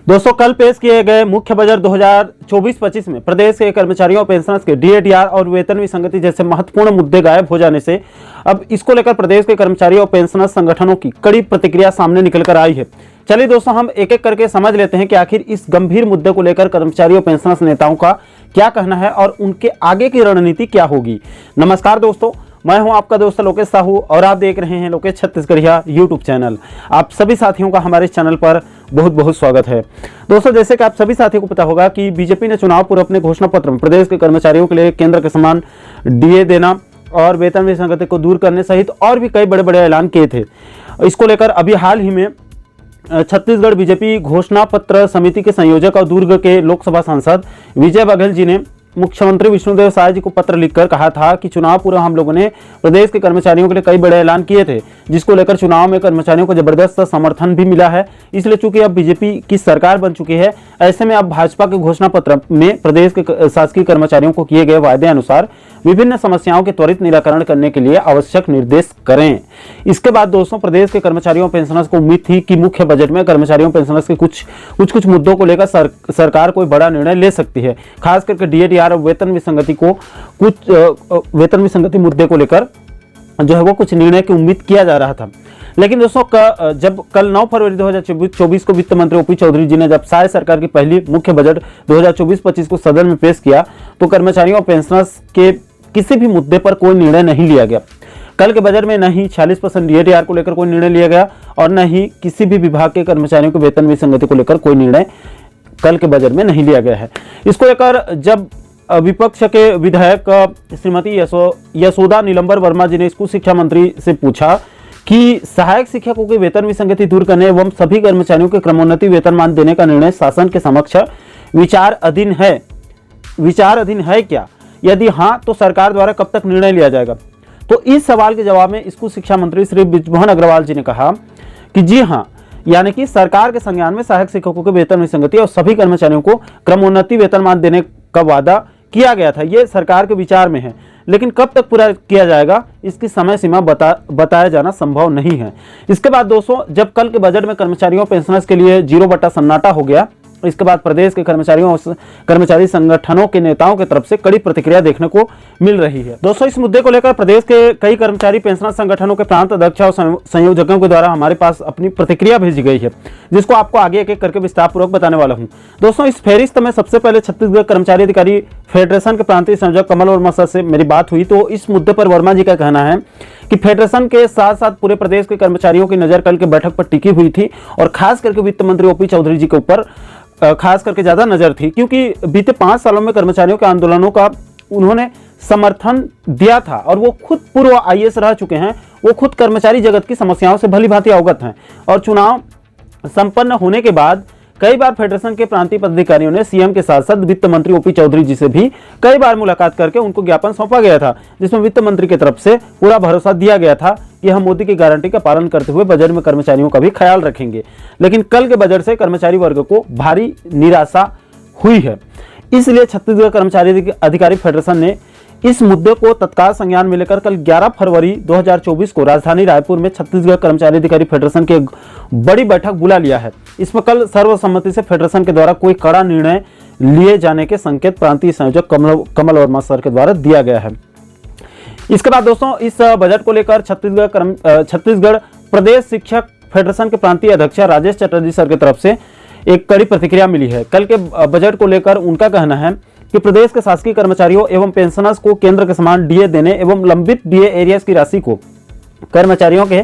दोस्तों, कल पेश किए गए मुख्य बजट 2024-25 में प्रदेश के कर्मचारियों और पेंशनर्स के डीए और वेतन विसंगति जैसे महत्वपूर्ण मुद्दे गायब हो जाने से अब इसको लेकर प्रदेश के कर्मचारियों और पेंशनर्स संगठनों की कड़ी प्रतिक्रिया सामने निकल कर आई है। चलिए दोस्तों, हम एक एक करके समझ लेते हैं कि आखिर इस गंभीर मुद्दे को लेकर कर्मचारियों और पेंशनर्स नेताओं का क्या कहना है और उनके आगे की रणनीति क्या होगी। नमस्कार दोस्तों, मैं हूं आपका दोस्त लोकेश साहू और आप देख रहे हैं लोकेश छत्तीसगढ़िया यूट्यूब चैनल। आप सभी साथियों का हमारे इस चैनल पर बहुत बहुत स्वागत है। दोस्तों, जैसे कि आप सभी साथियों को पता होगा कि बीजेपी ने चुनाव पूर्व अपने घोषणा पत्र में प्रदेश के कर्मचारियों के लिए केंद्र के समान डीए देना और वेतन विसंगति को दूर करने सहित और भी कई बड़े बड़े ऐलान किए थे। इसको लेकर अभी हाल ही में छत्तीसगढ़ बीजेपी घोषणा पत्र समिति के संयोजक और दुर्ग के लोकसभा सांसद विजय बघेल जी ने मुख्यमंत्री विष्णुदेव साय जी को पत्र लिखकर कहा था कि चुनाव पूर्व हम लोगों ने प्रदेश के कर्मचारियों के लिए कई बड़े ऐलान किए थे, जिसको लेकर चुनाव में कर्मचारियों को जबरदस्त समर्थन भी मिला है। इसलिए चूंकि अब बीजेपी की सरकार बन चुकी है, ऐसे में अब भाजपा के घोषणा पत्र में प्रदेश के शासकीय कर्मचारियों को किए गए वायदे अनुसार विभिन्न समस्याओं के त्वरित निराकरण करने के लिए आवश्यक निर्देश करें। इसके बाद दोस्तों, प्रदेश के कर्मचारियों पेंशनर्स को उम्मीद थी कि मुख्य बजट में कर्मचारियों पेंशनर्स के कुछ मुद्दों को लेकर सरकार कोई बड़ा निर्णय ले सकती है। खास करके डीए और वेतन विसंगति मुद्दे को लेकर जो है वो कुछ निर्णय की उम्मीद किया जा रहा था। लेकिन दोस्तों, जब कल 9 फरवरी 2024 को वित्त मंत्री ओपी चौधरी जी ने जब साय सरकार की पहली मुख्य बजट 2024-25 को सदन में पेश किया, तो कर्मचारियों और पेंशनर्स के किसी भी मुद्दे पर कोई निर्णय नहीं लिया गया। कल के बजट में न ही 46% डीए को लेकर कोई निर्णय लिया गया और न ही किसी भी विभाग के कर्मचारियों के वेतन विसंगति को लेकर कोई निर्णय कल के बजट में नहीं लिया गया है। इसको लेकर जब विपक्ष के विधायक श्रीमती यशोदा नीलंबर वर्मा जी ने स्कूल शिक्षा मंत्री से पूछा कि सहायक शिक्षकों की वेतन विसंगति दूर करने एवं सभी कर्मचारियों के क्रमोन्नति वेतनमान देने का निर्णय शासन के समक्ष विचाराधीन है क्या? यदि हाँ, तो सरकार द्वारा कब तक निर्णय लिया जाएगा? तो इस सवाल के जवाब में स्कूल शिक्षा मंत्री श्री बृजमोहन अग्रवाल जी ने कहा कि जी हाँ, यानी कि सरकार के संज्ञान में सहायक शिक्षकों के वेतन विसंगति और सभी कर्मचारियों को क्रमोन्नति वेतनमान देने का वादा किया गया था। ये सरकार के विचार में है, लेकिन कब तक पूरा किया जाएगा इसकी समय सीमा बताया जाना संभव नहीं है। इसके बाद दोस्तों, जब कल के बजट में कर्मचारियों पेंशनर्स के लिए 0 बटा सन्नाटा हो गया, इसके बाद प्रदेश के कर्मचारी संगठनों के नेताओं की तरफ से कड़ी प्रतिक्रिया देखने को मिल रही है। दोस्तों, इस मुद्दे को लेकर प्रदेश के कई कर्मचारी पेंशनर संगठनों के प्रांत अध्यक्ष और संयोजकों के द्वारा हमारे पास अपनी प्रतिक्रिया भेजी गई है, जिसको आपको आगे एक एक करके विस्तार पूर्वक बताने वाला हूं। दोस्तों, इस फेरिस्त में सबसे पहले छत्तीसगढ़ कर्मचारी अधिकारी फेडरेशन के प्रांतीय संयोजक कमल वर्मा सर से मेरी बात हुई, तो इस मुद्दे पर वर्मा जी का कहना है कि फेडरेशन के साथ साथ पूरे प्रदेश के कर्मचारियों की नजर कल के बैठक पर टिकी हुई थी और खास करके वित्त मंत्री ओपी चौधरी जी के ऊपर खास करके ज्यादा नजर थी, क्योंकि बीते 5 सालों में कर्मचारियों के आंदोलनों का उन्होंने समर्थन दिया था और वो खुद पूर्व आईएएस रह चुके हैं। वो खुद कर्मचारी जगत की समस्याओं से भली भांति अवगत हैं और चुनाव संपन्न होने के बाद कई बार फेडरेशन के प्रांतीय पदाधिकारियों ने सीएम के साथ साथ वित्त मंत्री ओपी चौधरी जी से भी कई बार मुलाकात करके उनको ज्ञापन सौंपा गया था, जिसमें वित्त मंत्री की तरफ से पूरा भरोसा दिया गया था कि हम मोदी की गारंटी का पालन करते हुए बजट में कर्मचारियों का भी ख्याल रखेंगे। लेकिन कल के बजट से कर्मचारी वर्ग को भारी निराशा हुई है। इसलिए छत्तीसगढ़ कर्मचारी अधिकारी फेडरेशन ने इस मुद्दे को तत्काल संज्ञान में लेकर कल 11 फरवरी 2024 को राजधानी रायपुर में छत्तीसगढ़ कर्मचारी अधिकारी फेडरेशन की एक बड़ी बैठक बुला लिया है। इसमें कल सर्वसम्मति से फेडरेशन के द्वारा कोई कड़ा निर्णय लिए जाने के संकेत प्रांतीय संयोजक कमल वर्मा सर के द्वारा दिया गया है। इसके बाद दोस्तों, इस बजट को लेकर छत्तीसगढ़ प्रदेश शिक्षक फेडरेशन के प्रांतीय अध्यक्ष राजेश चटर्जी सर की तरफ से एक कड़ी प्रतिक्रिया मिली है। कल के बजट को लेकर उनका कहना है कि प्रदेश के शासकीय कर्मचारियों एवं पेंशनर्स को केंद्र के समान डीए देने एवं लंबित डीए एरियर्स की राशि को कर्मचारियों के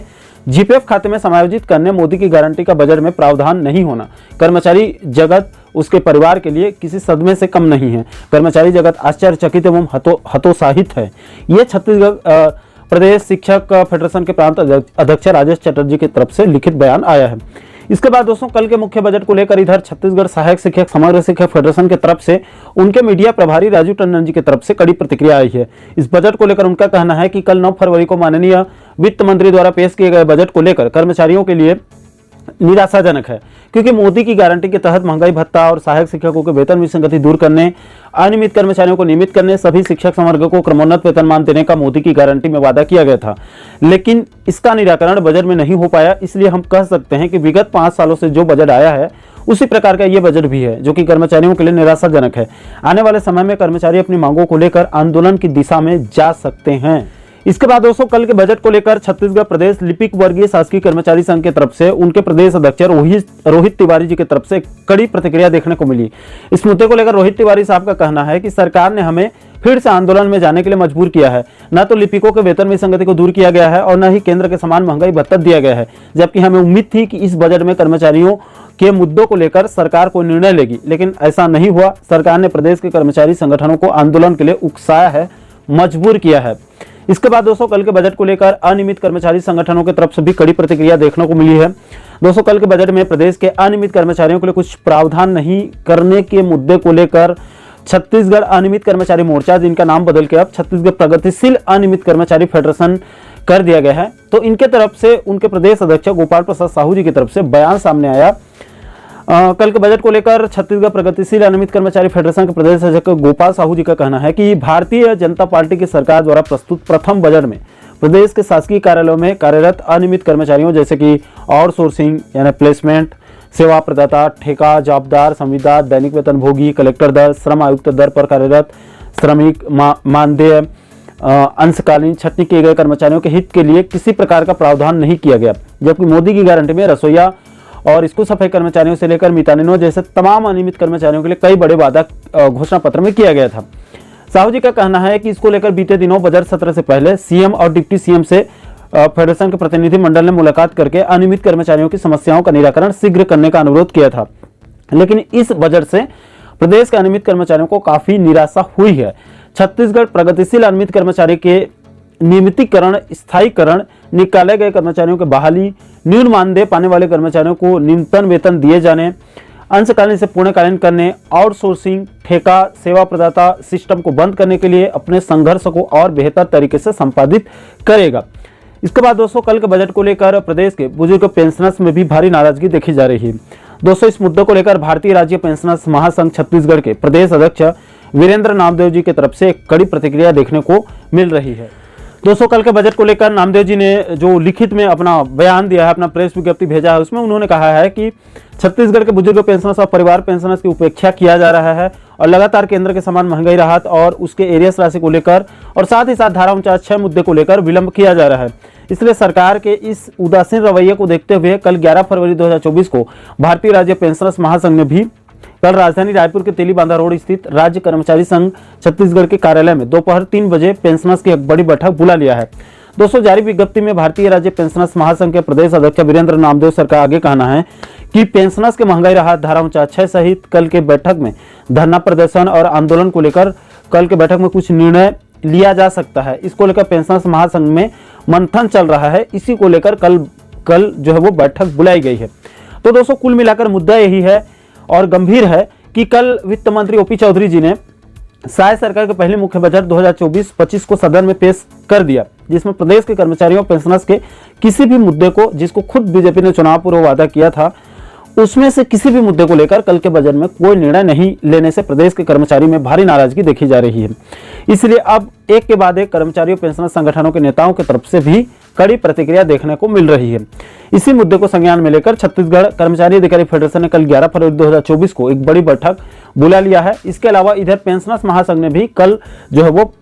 जीपीएफ खाते में समायोजित करने मोदी की गारंटी का बजट में प्रावधान नहीं होना कर्मचारी जगत उसके परिवार के लिए किसी सदमे से कम नहीं है। कर्मचारी जगत आश्चर्यचकित एवं हतोत्साहित है। ये छत्तीसगढ़ प्रदेश शिक्षक फेडरेशन के प्रांत अध्यक्ष राजेश चटर्जी की तरफ से लिखित बयान आया है। इसके बाद दोस्तों, कल के मुख्य बजट को लेकर इधर छत्तीसगढ़ सहायक शिक्षक समग्र शिक्षक फेडरेशन की तरफ से उनके मीडिया प्रभारी राजू टंडन जी की तरफ से कड़ी प्रतिक्रिया आई है। इस बजट को लेकर उनका कहना है कि कल 9 फरवरी को माननीय वित्त मंत्री द्वारा पेश किए गए बजट को लेकर कर्मचारियों के लिए निराशाजनक है, क्योंकि मोदी की गारंटी के तहत महंगाई भत्ता और सहायक शिक्षकों के वेतन विसंगति दूर करने, अनियमित कर्मचारियों को नियमित करने, सभी शिक्षक संवर्ग को क्रमोन्नत वेतनमान देने का मोदी की गारंटी में वादा किया गया था, लेकिन इसका निराकरण बजट में नहीं हो पाया। इसलिए हम कह सकते हैं कि विगत 5 सालों से जो बजट आया है उसी प्रकार का ये बजट भी है, जो कि कर्मचारियों के लिए निराशाजनक है। आने वाले समय में कर्मचारी अपनी मांगों को लेकर आंदोलन की दिशा में जा सकते हैं। इसके बाद दोस्तों, कल के बजट को लेकर छत्तीसगढ़ प्रदेश लिपिक वर्गीय शासकीय कर्मचारी संघ की तरफ से उनके प्रदेश अध्यक्ष रोहित तिवारी जी की तरफ से कड़ी प्रतिक्रिया देखने को मिली। इस मुद्दे को लेकर रोहित तिवारी साहब का कहना है कि सरकार ने हमें फिर से आंदोलन में जाने के लिए मजबूर किया है। न तो लिपिकों के वेतन विसंगति को दूर किया गया है और न ही केंद्र के समान महंगाई भत्ता दिया गया है, जबकि हमें उम्मीद थी कि इस बजट में कर्मचारियों के मुद्दों को लेकर सरकार कोई निर्णय लेगी, लेकिन ऐसा नहीं हुआ। सरकार ने प्रदेश के कर्मचारी संगठनों को आंदोलन के लिए उकसाया है, मजबूर किया है। इसके बाद दोस्तों, कल के बजट को लेकर अनियमित कर्मचारी संगठनों की तरफ से भी कड़ी प्रतिक्रिया देखने को मिली है। दोस्तों, कल के बजट में प्रदेश के अनियमित कर्मचारियों के लिए कुछ प्रावधान नहीं करने के मुद्दे को लेकर छत्तीसगढ़ अनियमित कर्मचारी मोर्चा, जिनका नाम बदल के अब छत्तीसगढ़ प्रगतिशील अनियमित कर्मचारी फेडरेशन कर दिया गया है, तो इनके तरफ से उनके प्रदेश अध्यक्ष गोपाल प्रसाद साहू जी की तरफ से बयान सामने आया। कल के बजट को लेकर छत्तीसगढ़ प्रगतिशील अनियमित कर्मचारी फेडरेशन के प्रदेश अध्यक्ष गोपाल साहू जी का कहना है कि भारतीय जनता पार्टी की सरकार द्वारा प्रस्तुत प्रथम बजट में प्रदेश के शासकीय कार्यालयों में कार्यरत अनियमित कर्मचारियों जैसे कि आउटसोर्सिंग यानी प्लेसमेंट, सेवा प्रदाता, ठेका, जॉबदार, संविदा, दैनिक वेतन भोगी, कलेक्टर दर, श्रम आयुक्त दर पर कार्यरत श्रमिक, मानदेय, अंशकालीन छंटनी किए गए कर्मचारियों के हित के लिए किसी प्रकार का प्रावधान नहीं किया गया, जबकि मोदी की गारंटी में रसोईया और स्कूल सफाई कर्मचारियों से लेकर मितानिनों जैसे तमाम अनियमित कर्मचारियों के लिए कई बड़े वादा घोषणा पत्र में किया गया था। साहू जी का कहना है कि इसको लेकर बीते दिनों बजट सत्र से पहले सीएम और डिप्टी सीएम से फेडरेशन के प्रतिनिधि मंडल ने मुलाकात करके अनियमित कर्मचारियों की समस्याओं का निराकरण शीघ्र करने का अनुरोध किया था, लेकिन इस बजट से प्रदेश के अनियमित कर्मचारियों को काफी निराशा हुई है। छत्तीसगढ़ प्रगतिशील अनियमित कर्मचारी के नियमितीकरण, स्थायीकरण, निकाले गए कर्मचारियों के बहाली, न्यून मानदेय पाने वाले कर्मचारियों को न्यूनतम वेतन दिए जाने, अंशकालीन से पूर्णकालीन करने, आउटसोर्सिंग, ठेका, सेवा प्रदाता सिस्टम को बंद करने के लिए अपने संघर्ष को और बेहतर तरीके से संपादित करेगा। इसके बाद दोस्तों, कल के बजट को लेकर प्रदेश के बुजुर्ग पेंशनर्स में भी भारी नाराजगी देखी जा रही है। दोस्तों, इस मुद्दे को लेकर भारतीय राज्य पेंशनर्स महासंघ छत्तीसगढ़ के प्रदेश अध्यक्ष वीरेंद्र नामदेव जी की तरफ से एक कड़ी प्रतिक्रिया देखने को मिल रही है। दोस्तों, कल के बजट को लेकर नामदेव जी ने जो लिखित में अपना बयान दिया है, अपना प्रेस विज्ञप्ति भेजा है, उसमें उन्होंने कहा है कि छत्तीसगढ़ के बुजुर्ग पेंशनर्स और परिवार पेंशनर्स की उपेक्षा किया जा रहा है और लगातार केंद्र के समान महंगाई राहत और उसके एरियस राशि को लेकर और साथ ही साथ धारा 49(6) मुद्दे को लेकर विलंब किया जा रहा है। इसलिए सरकार के इस उदासीन रवैये को देखते हुए कल 11 फरवरी 2024 को भारतीय राज्य पेंशनर्स महासंघ ने भी कल राजधानी रायपुर के तेलीबांधा रोड स्थित राज्य कर्मचारी संघ छत्तीसगढ़ के कार्यालय में दोपहर 3 बजे पेंशनर्स की एक बड़ी बैठक बुला लिया है। दोस्तों, जारी विज्ञप्ति में भारतीय राज्य पेंशनर्स महासंघ के प्रदेश अध्यक्ष वीरेंद्र नामदेव सर का आगे कहना है कि पेंशनर्स के महंगाई राहत, धारा 49(6) सहित कल के बैठक में धरना प्रदर्शन और आंदोलन को लेकर कल के बैठक में कुछ निर्णय लिया जा सकता है। इसको लेकर पेंशनर्स महासंघ में मंथन चल रहा है। इसी को लेकर कल जो है वो बैठक बुलाई गई है। तो दोस्तों, कुल मिलाकर मुद्दा यही है और गंभीर है कि कल वित्त मंत्री ओपी चौधरी जी ने साय सरकार के पहले मुख्य बजट 2024-25 को सदन में पेश कर दिया, जिसमें प्रदेश के कर्मचारियों पेंशनर्स के किसी भी मुद्दे को, जिसको खुद बीजेपी ने चुनाव पूर्व वादा किया था, उसमें से किसी भी मुद्दे को लेकर कल के बजट में कोई निर्णय नहीं लेने से प्रदेश के कर्मचारी में भारी नाराजगी देखी जा रही है। इसलिए अब एक के बाद एक कर्मचारियों पेंशनर संगठनों के नेताओं की तरफ से भी कड़ी प्रतिक्रिया देखने को मिल रही है। इसी मुद्दे को संज्ञान में लेकर छत्तीसगढ़ कर्मचारी अधिकारी फेडरेशन ने कल 11 फरवरी 2024 को एक बड़ी बैठक बुला लिया है। इसके अलावा इधर पेंशनर्स महासंघ ने भी कल जो है वो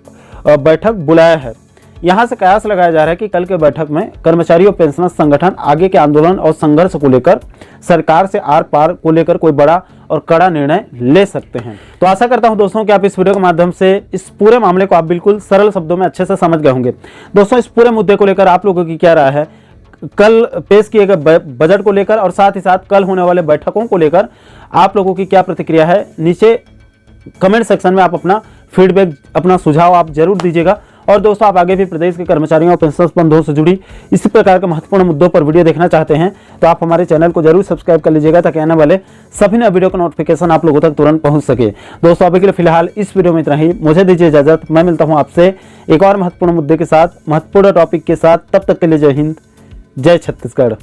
बैठक बुलाया है। यहां से कयास लगाया जा रहा है कि कल के बैठक में कर्मचारी और पेंशनर्स संगठन आगे के आंदोलन और संघर्ष को लेकर सरकार से आर पार को लेकर कोई बड़ा और कड़ा निर्णय ले सकते हैं। तो आशा करता हूं दोस्तों कि आप इस वीडियो के माध्यम से इस पूरे मामले को आप बिल्कुल सरल शब्दों में अच्छे से समझ गए होंगे। दोस्तों, इस पूरे मुद्दे को लेकर आप लोगों की क्या राय है, कल पेश किए गए बजट को लेकर और साथ ही साथ कल होने वाले बैठकों को लेकर आप लोगों की क्या प्रतिक्रिया है, नीचे कमेंट सेक्शन में आप अपना फीडबैक, अपना सुझाव आप जरूर दीजिएगा। और दोस्तों, आप आगे भी प्रदेश के कर्मचारियों और पेंशनर्स बंधुओं से जुड़ी इसी प्रकार के महत्वपूर्ण मुद्दों पर वीडियो देखना चाहते हैं तो आप हमारे चैनल को जरूर सब्सक्राइब कर लीजिएगा, ताकि आने वाले सभी नए वीडियो का नोटिफिकेशन आप लोगों तक तुरंत पहुंच सके। दोस्तों, अभी के लिए फिलहाल इस वीडियो में इतना ही। मुझे दीजिए इजाजत, मैं मिलता हूं आपसे एक और महत्वपूर्ण मुद्दे के साथ, महत्वपूर्ण टॉपिक के साथ। तब तक के लिए जय हिंद, जय छत्तीसगढ़।